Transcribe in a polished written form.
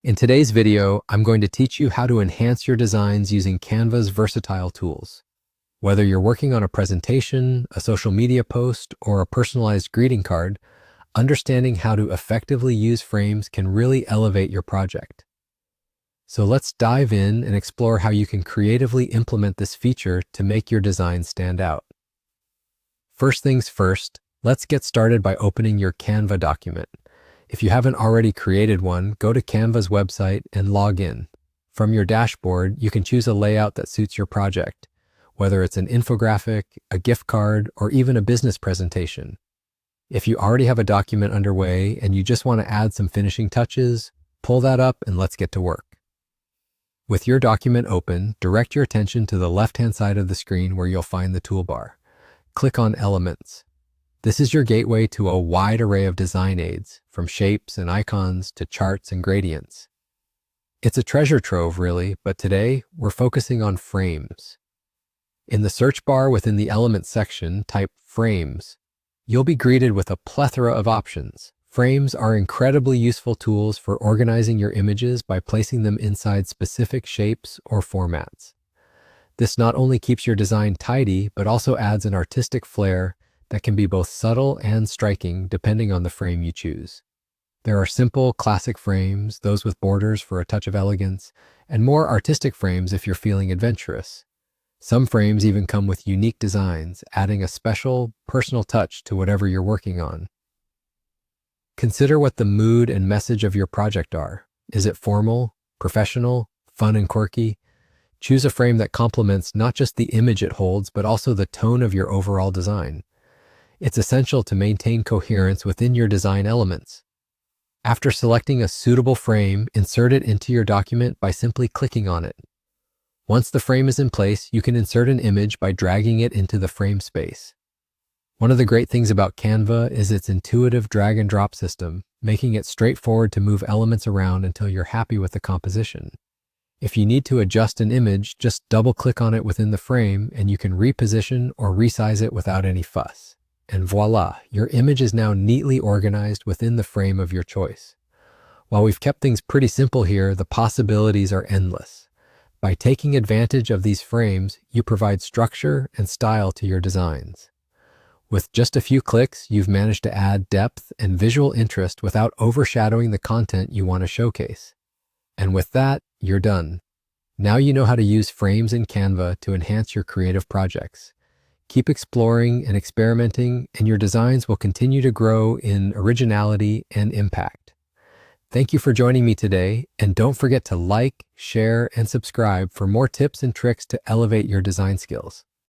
In today's video, I'm going to teach you how to enhance your designs using Canva's versatile tools. Whether you're working on a presentation, a social media post, or a personalized greeting card, understanding how to effectively use frames can really elevate your project. So let's dive in and explore how you can creatively implement this feature to make your design stand out. First things first, let's get started by opening your Canva document. If you haven't already created one, go to Canva's website and log in. From your dashboard, you can choose a layout that suits your project, whether it's an infographic, a gift card, or even a business presentation. If you already have a document underway and you just want to add some finishing touches, pull that up and let's get to work. With your document open, direct your attention to the left-hand side of the screen where you'll find the toolbar. Click on Elements. This is your gateway to a wide array of design aids, from shapes and icons to charts and gradients. It's a treasure trove, really, but today we're focusing on frames. In the search bar within the Elements section, type Frames. You'll be greeted with a plethora of options. Frames are incredibly useful tools for organizing your images by placing them inside specific shapes or formats. This not only keeps your design tidy, but also adds an artistic flair that can be both subtle and striking depending on the frame you choose. There are simple, classic frames, those with borders for a touch of elegance, and more artistic frames if you're feeling adventurous. Some frames even come with unique designs, adding a special, personal touch to whatever you're working on. Consider what the mood and message of your project are. Is it formal, professional, fun and quirky? Choose a frame that complements not just the image it holds, but also the tone of your overall design. It's essential to maintain coherence within your design elements. After selecting a suitable frame, insert it into your document by simply clicking on it. Once the frame is in place, you can insert an image by dragging it into the frame space. One of the great things about Canva is its intuitive drag and drop system, making it straightforward to move elements around until you're happy with the composition. If you need to adjust an image, just double-click on it within the frame and you can reposition or resize it without any fuss. And voila, your image is now neatly organized within the frame of your choice. While we've kept things pretty simple here, the possibilities are endless. By taking advantage of these frames, you provide structure and style to your designs. With just a few clicks, you've managed to add depth and visual interest without overshadowing the content you want to showcase. And with that, you're done. Now you know how to use frames in Canva to enhance your creative projects. Keep exploring and experimenting, and your designs will continue to grow in originality and impact. Thank you for joining me today, and don't forget to like, share, and subscribe for more tips and tricks to elevate your design skills.